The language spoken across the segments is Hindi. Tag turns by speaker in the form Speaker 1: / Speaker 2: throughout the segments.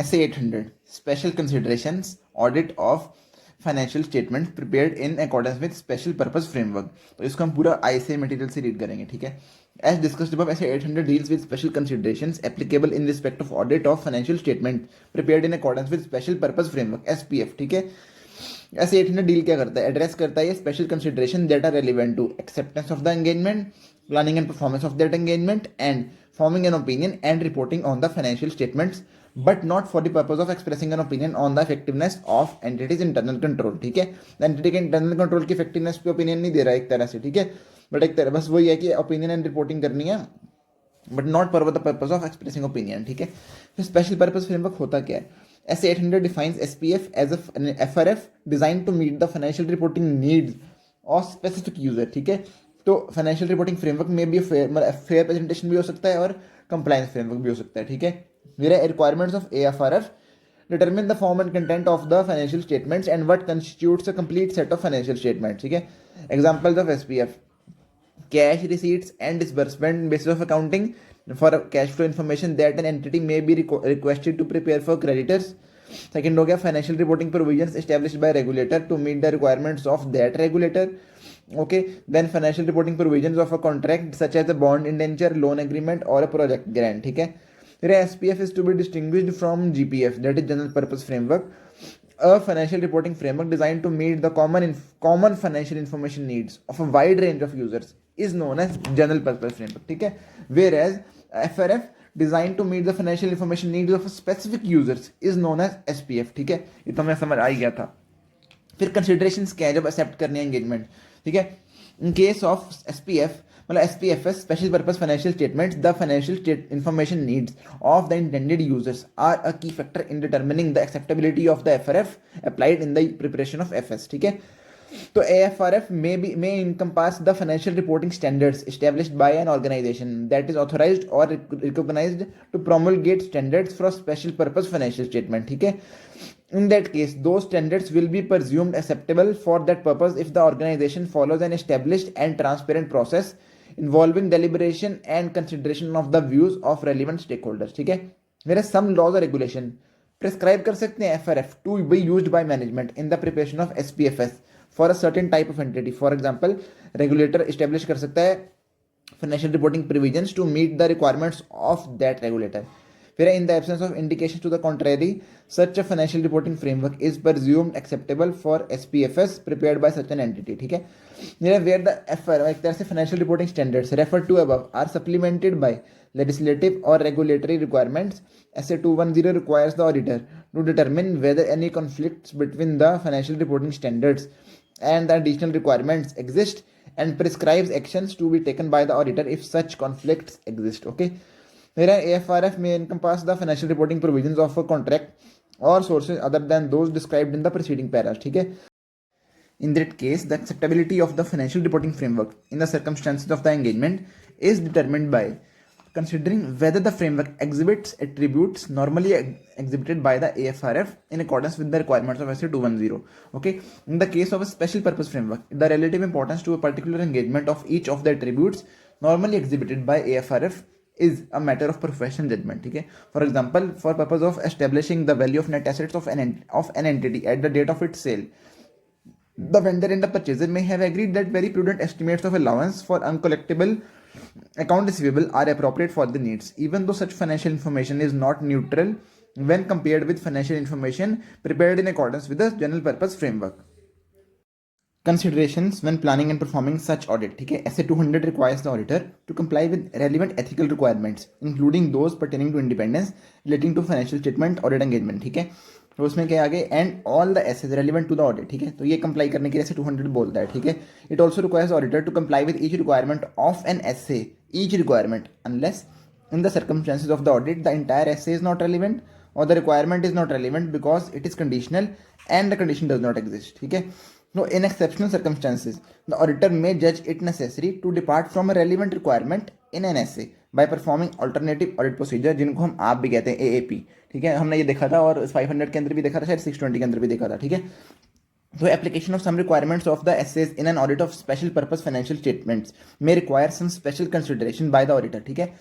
Speaker 1: SA 800 Special Considerations Audit of financial statement prepared in accordance with special purpose framework. तो इसको हम पूरा आईसीए मटेरियल से रीड करेंगे, ठीक है। एज डिस्कस्ड अबव, ऐसे 800 deals with special considerations applicable in respect of audit of financial statement prepared in accordance with special purpose framework SPF, ठीक है। ऐसे 800 डील क्या करता है, एड्रेस करता है ये special consideration that are relevant to acceptance of the engagement, planning and performance of that engagement and forming an opinion and reporting on the financial statements, but not for the purpose of expressing an opinion on the effectiveness of entity's internal control, ठीक है। एंटिटी के इंटरनल कंट्रोल की इफेक्टिवनेस पे ओपिनियन नहीं दे रहा है एक तरह से, ठीक है। बट एक तरह बस वही है कि ओपिनियन एंड रिपोर्टिंग करनी है, but not for the purpose of expressing opinion, ठीक है। फिर स्पेशल पर्पज फ्रेमवर्क होता क्या है। ऐसे 800 defines SPF as an FRF design to meet the financial reporting needs of specific user, ठीक है। तो फाइनेंशियल रिपोर्टिंग फ्रेमवर्क में भी फेयर प्रेजेंटेशन भी हो सकता है और कंप्लायंस फ्रेमवर्क भी हो सकता है, ठीक है। मेरा requirements of AFRF determine the form and content of the financial statements and what constitutes a complete set of financial statements, ठीक है। Examples of SPF: cash receipts and disbursement basis of accounting for cash flow information that an entity may be requested to prepare for creditors. Second हो गया financial reporting provisions established by regulator to meet the requirements of that regulator. Okay, then financial reporting provisions of a contract such as a bond, indenture, loan agreement or a project grant, ठीक है। फिर SPF is to be distinguished from GPF, that is general purpose framework, a financial reporting framework designed to meet the common financial information needs of a wide range of users is known as general purpose framework, ठीक है। Whereas FRF designed to meet the financial information needs of a specific users is known as SPF, ठीक है। ये तो हमें समझ आ ही गया था। फिर कंसिडरेशंस क्या है जब एक्सेप्ट करनी है एंगेजमेंट, ठीक है। इन केस ऑफ एसपीएफ मतलब SPFS special purpose financial statements, the financial information needs of the intended users are a key factor in determining the acceptability of the FRF applied in the preparation of FS, ठीक है। तो AFRF may encompass the financial reporting standards established by an organization that is authorized or recognized to promulgate standards for a special purpose financial statement, ठीक है। In that case, those standards will be presumed acceptable for that purpose if the organization follows an established and transparent process involving deliberation and consideration of the views of relevant stakeholders, ठीक है। Whereas some laws or regulation prescribe कर सकते हैं FRF to be used by management in the preparation of SPFS for a certain type of entity. For example, regulator establish कर सकता है financial reporting provisions to meet the requirements of that regulator. फिर in the absence of indications to the contrary, such a financial reporting framework is presumed acceptable for SPFS prepared by such an entity, ठीक है। Where the एक तरह से financial reporting standards referred to above are supplemented by legislative or regulatory requirements, SA 210 requires the auditor to determine whether any conflicts between the financial reporting standards and the additional requirements exist and prescribes actions to be taken by the auditor if such conflicts exist, okay। Whereas AFRF may encompass the financial reporting provisions of a contract or sources other than those described in the preceding paras, ठीक है। In that case, the acceptability of the financial reporting framework in the circumstances of the engagement is determined by considering whether the framework exhibits attributes normally exhibited by the AFRF in accordance with the requirements of SA 210. Okay, in the case of a special purpose framework, the relative importance to a particular engagement of each of the attributes normally exhibited by AFRF is a matter of professional judgment, ठीक है। For example, for purpose of establishing the value of net assets of an entity at the date of its sale, the vendor and the purchaser may have agreed that very prudent estimates of allowance for uncollectible account receivable are appropriate for the needs, even though such financial information is not neutral when compared with financial information prepared in accordance with the general purpose framework. Considerations when planning and performing such audit, ठीक है। SA 200 requires the auditor to comply with relevant ethical requirements including those pertaining to independence relating to financial statement audit engagement, ठीक है। तो उसमें क्या आगे and all the SAs relevant to the audit, ठीक है। तो ये कंप्लाई करने के लिए ऐसे 200 बोलता है, ठीक है। It also requires auditor to comply with each requirement of an SA, each requirement unless in the circumstances of the audit the entire essay is not relevant or the requirement is not relevant because it is conditional and the condition does not exist, ठीक है। No, in exceptional circumstances, the auditor may judge it necessary to depart from a relevant requirement in an essay by performing alternative audit procedure, जिनको हम आप भी कहते हैं AAP, ठीक है। हमने ये देखा था और 500 के अंदर भी देखा था, शायद 620 के अंदर भी देखा था, ठीक है। तो application of some requirements of the SAs in an audit of special purpose financial statements may require some special consideration by the auditor, ठीक है।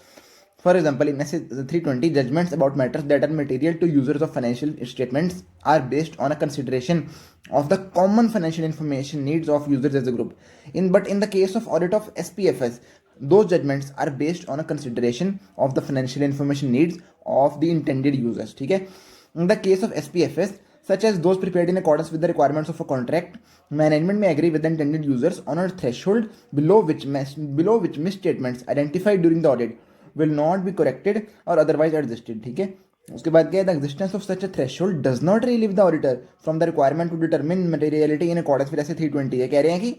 Speaker 1: For example, in SA 320, judgments about matters that are material to users of financial statements are based on a consideration of the common financial information needs of users as a group. But in the case of audit of SPFS, those judgments are based on a consideration of the financial information needs of the intended users. ठीक है? In the case of SPFS, such as those prepared in accordance with the requirements of a contract, management may agree with the intended users on a threshold below which misstatements identified during the audit will not be corrected or otherwise adjusted. ठीक है? उसके बाद क्या है, the existence of such a threshold does not relieve the auditor from the requirement to determine materiality in accordance with ऐसे 320 है. कह रहे हैं कि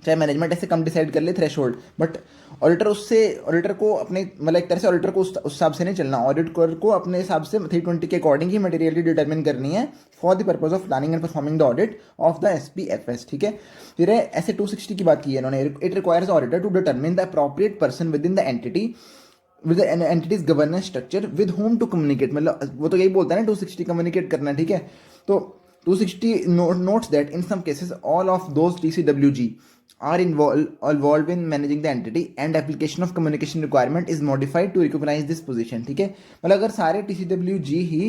Speaker 1: चाहे मैनेजमेंट ऐसे कम डिसाइड कर ले थ्रेशोल्ड, बट ऑडिटर को अपने मतलब एक तरह से ऑडिटर को उस हिसाब से नहीं चलना. ऑडिटर को अपने हिसाब से 320 के अकॉर्डिंग ही मटेरियलिटी डिटरमिन करनी है for the purpose of planning and performing the audit of the SPFS. ठीक है? फिर ऐसे 260 की बात की है इन्होंने. It requires auditor to determine the appropriate person within the entity with the entity's governance structure with whom to communicate. मतलब वो तो यही बोलता है ना 260 कम्युनिकेट करना. ठीक है? तो 260 notes that in some cases all of those TCWG are involved in managing the entity and application of communication requirement is modified to recognize this position. ठीक है? मतलब अगर सारे TCWG ही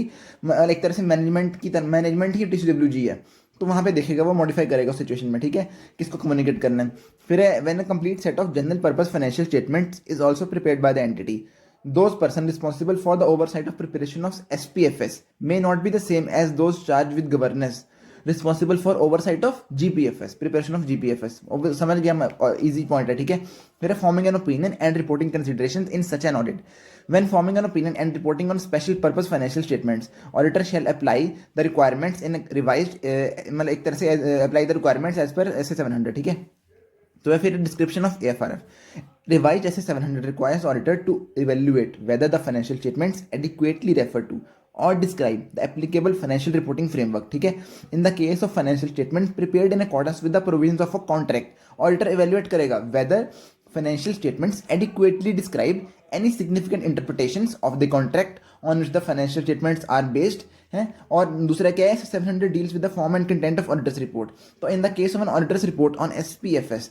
Speaker 1: एक तरह से मैनेजमेंट ही TCWG है तो वहाँ पे देखेगा, वो मॉडिफाई करेगा उस सिचुएशन में. ठीक है? किसको कम्युनिकेट करना है. फिर when a complete set of general purpose financial statements is also prepared by the entity, those person responsible for the oversight of preparation of SPFS may not be the same as those charged with governance responsible for oversight of GPFS, preparation of GPFS. समझ गया मैं, easy point है. ठीक है? फिर forming an opinion and reporting considerations in such an audit. When forming an opinion and reporting on special purpose financial statements, auditor shall apply the requirements in a revised मतलब एक तरह से apply the requirements as per SA 700. ठीक है? तो फिर description of AFRF. Revised SA 700 requires auditor to evaluate whether the financial statements adequately refer to or describe the applicable financial reporting framework. ठीक है? In the case of financial statements prepared in accordance with the provisions of a contract, auditor evaluate करेगा whether financial statements adequately describe any significant interpretations of the contract on which the financial statements are based. है? और दूसरा क्या है, 700 deals with the form and content of auditor's report. तो in the case of an auditor's report on SPFS,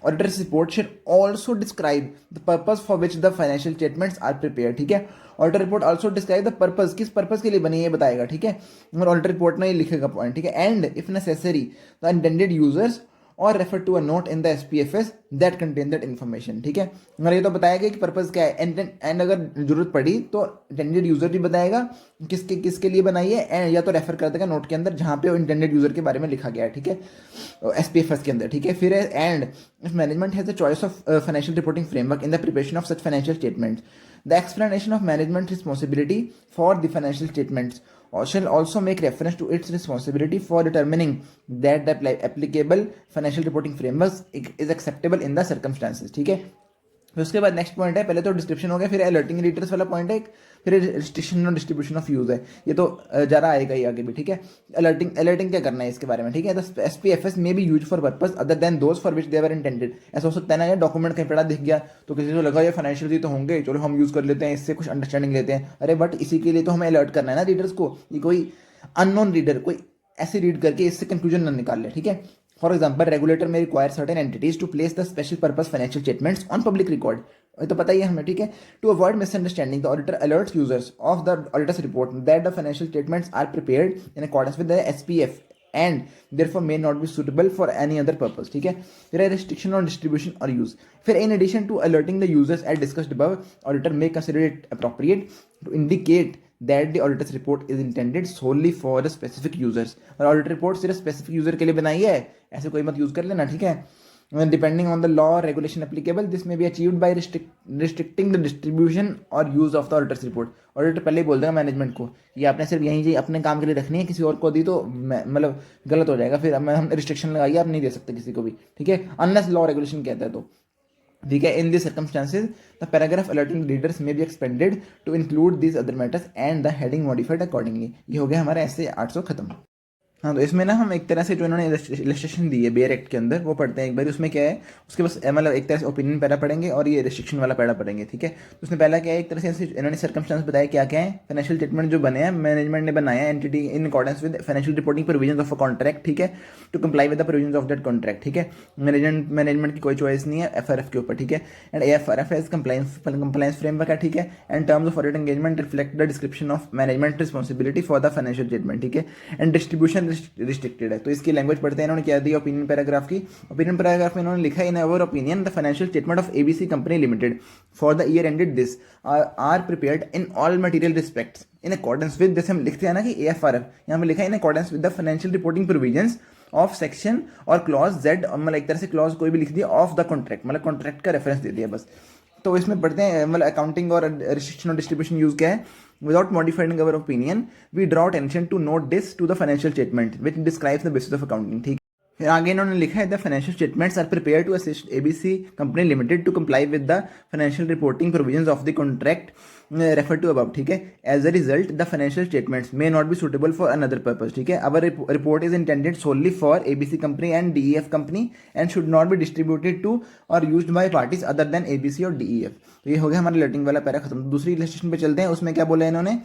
Speaker 1: auditor's report should also describe the purpose for which the financial statements are prepared. ठीक है? Auditor report also describe the purpose, किस पर्पज के लिए बनी है बताएगा. ठीक है? और ऑडिटर रिपोर्ट में ये लिखेगा पॉइंट. ठीक है? And if necessary the intended users और refer to a note in the SPFS that contain that information. ठीक है? और ये तो बताएगा कि पर्पज क्या है. एंड अगर जरूरत पड़ी तो इंटेंडेड यूजर भी बताएगा किसके लिए बनाई है, या तो रेफर कर देगा नोट के अंदर जहाँ पे इंटेंडेड यूजर के बारे में लिखा गया है. ठीक है? SPFS के अंदर. ठीक है? फिर and if management has the choice of financial reporting framework in the preparation of such financial statements, the explanation of management responsibility for the financial statements shall also make reference to its responsibility for determining that the applicable financial reporting framework is acceptable in the circumstances. ठीक है? फिर उसके बाद नेक्स्ट पॉइंट है, पहले तो डिस्क्रिप्शन हो गया, फिर अलर्टिंग रीडर्स वाला पॉइंट है, फिर रिस्ट्रिक्शन और डिस्ट्रीब्यूशन ऑफ यूज है. ये तो ज़रा आएगा ही आगे भी. ठीक है? अलर्टिंग क्या करना है इसके बारे में. ठीक है? The SPFS may be use for purpose other than those for which they were intended. ऐसा हो सकता है ना, यार डॉक्यूमेंट कहीं पड़ा दिख गया तो किसी को लगा ये फाइनेंशियल ही तो होंगे, चलो हम यूज़ कर लेते हैं, इससे कुछ अंडरस्टैंडिंग लेते हैं. अरे बट इसी के लिए तो हमें अलर्ट करना है ना रीडर्स को. ये कोई अननोन रीडर कोई ऐसे रीड करके इससे कंफ्यूजन ना निकाल ले. ठीक है? For example, regulator may require certain entities to place the special purpose financial statements on public record. ये तो पता ही है हमें. ठीक है? To avoid misunderstanding, the auditor alerts users of the auditor's report that the financial statements are prepared in accordance with the SPF and therefore may not be suitable for any other purpose. ठीक है? फिर है restriction on distribution or use. फिर in addition to alerting the users as discussed above, auditor may consider it appropriate to indicate that the auditor's report is intended solely for the specific users. और ऑडिटर रिपोर्ट सिर्फ स्पेसिफिक यूजर के लिए बनाई है, ऐसे कोई मत यूज कर लेना. ठीक है? Depending on the law regulation applicable, this may be achieved by restricting the distribution और use of the auditor's report. Auditor पहले ही बोल देगा मैनेजमेंट को, ये आपने सिर्फ यहीं अपने काम के लिए रखनी है, किसी और को दी तो मतलब गलत हो जाएगा. फिर हम रिस्ट्रिक्शन लगाइए, आप नहीं दे सकते किसी को भी. ठीक है? अनलेस लॉ रेगुलेशन कहता है तो. ठीक है? In this circumstances the paragraph alerting readers may be expanded to include these other matters and the heading modified accordingly. ये हो गया हमारा ऐसे 800 खत्म. हाँ, तो इसमें ना हम एक तरह से जो इन्होंने इलस्ट्रेशन दी है बेयर एक्ट के अंदर वो पढ़ते हैं एक बार, उसमें क्या है उसके बस मतलब एक तरह से ओपिनियन पैरा पढ़ेंगे और ये रिस्ट्रिक्शन वाला पैरा पढ़ेंगे, ठीक है। तो उसमें पहला क्या है, एक तरह से इन्होंने सर्कमस्टांस बताया क्या क्या है, फाइनेंशियल स्टेटमेंट जो बने हैं मैनेजमेंट ने बनाया entity in accordance with financial reporting provision of a contract, ठीक है, to comply with the provision of that contract, ठीक है। मैनेजमेंट की कोई चॉइस नहीं है एफआरएफ के ऊपर, ठीक है। And FRF as compliance framework है, ठीक है। And terms of audit engagement reflect the description of management responsibility for the financial statement, ठीक है। एंड डिस्ट्रीब्यूशन रिस्ट्रिक्टेड है, तो इसकी लैंग्वेज पढ़ते हैं इन्होंने क्या दी ओपिनियन पैराग्राफ की। ओपिनियन पैराग्राफ में इन्होंने लिखा है in our opinion the financial statement of ABC company limited for the year ended this are prepared in all material respects in accordance with, जैसे हम लिखते हैं ना कि एएफआरएफ, यहाँ पे लिखा है इन accordance with the financial reporting provisions of section और क्लॉज जेड, मतलब एक तरह से क्लॉज कोई भी लिख दिया ऑफ द कॉन्ट्रैक्ट, मतलब कॉन्ट्रैक्ट का रेफरेंस दे दिया बस। तो इसमें पढ़ते हैं मतलब अकाउंटिंग और रिस्ट्रिक्शन और डिस्ट्रीब्यूशन यूज क्या है। Without modifying our opinion, we draw attention to note this to the financial statement, which describes the basis of accounting, ठीक है। फिर आगे इन्होंने लिखा है the financial statements are prepare to assist ABC company limited to comply with the financial reporting provisions of the contract refer to above, ठीक है। As a result the financial statements may not be suitable for another purpose, ठीक है। Our report is intended solely for ABC company and DEF company and should not be distributed to और used by parties other than ABC और डीईएफ। तो ये हो गया हमारा लेटिंग वाला पैरा खत्म। दूसरी इलस्ट्रेशन पे चलते हैं, उसमें क्या बोला है इन्होंने,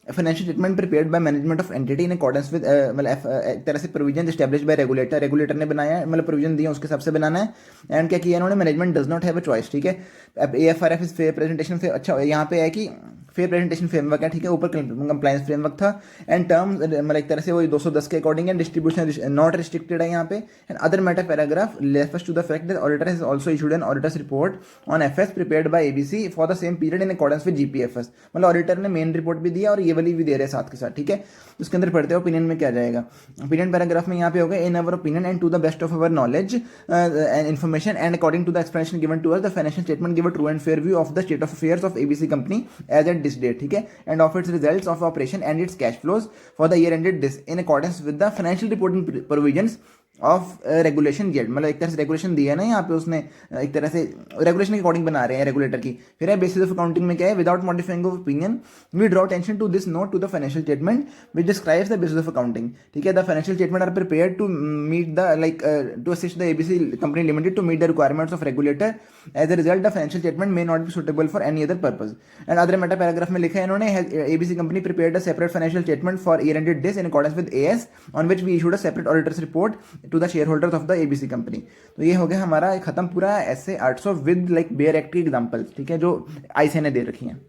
Speaker 1: financial statement prepared by management of entity in accordance with मतलब एक तरह से provision establish bye regulator, regulator ने बनाया है मतलब प्रोविजन दिया उसके हिसाब से बनाना है। एंड क्या किया इन्होंने, management does not have a choice, ठीक है। अब एएफआरएफ इज फेयर प्रेजेंटेशन, अच्छा यहाँ पे है कि फेयर प्रेजेंटेशन फ्रेमवर्क है, ठीक है, ऊपर कंप्लायंस फ्रेमवर्क था। एंड टर्म्स मतलब एक तरह से वही 210 के अकॉर्डिंग है, डिस्ट्रीब्यूशन नॉट रिस्ट्रिक्टेड है यहाँ पे। And other matter paragraph refers to the fact that auditor has also issued an auditor's report on FS prepared by ABC for the same period in accordance with GPFS, मतलब ऑडिटर ने मेन रिपोर्ट भी दिया और ये वाली भी दे रहे हैं साथ के साथ, ठीक है। उसके अंदर पढ़ते हैं ओपिनियन में क्या जाएगा। ओपिनियन पैराग्राफ में यहाँ पे होगा in our opinion and to the best of our knowledge and information and according to the explanation given to us the financial statement give a true and fair view of the state of affairs of ABC company as at this date, ठीक है, and of its results of operation and its cash flows for the year ended this in accordance with the financial reporting provisions of regulation Z, मतलब एक तरह से रेगुलेशन दिया है ना यहाँ पे उसने, एक तरह से रेगुलेशन के अकॉर्डिंग बना रहे हैं रेगुलेटर की। फिर है बेसिस ऑफ अकाउंटिंग में क्या है, without modifying of opinion we draw attention to this note to the financial statement which describes the basis of accounting, ठीक है। The financial statement are prepared to meet the like to assist the ABC company limited to meet the requirements of regulator, as a result the financial statement may not be suitable for any other purpose. And other matter paragraph में लिखा है इन्होंने, ABC company prepared a separate financial statement for year ended this in accordance with AS on which we issued a separate auditor's report to the shareholders of the ABC company. तो ये हो गया हमारा खत्म पूरा ऐसे 800 विद लाइक बेयर एक्ट की एग्जांपल्स, ठीक है, जो आईसीए ने दे रखी हैं।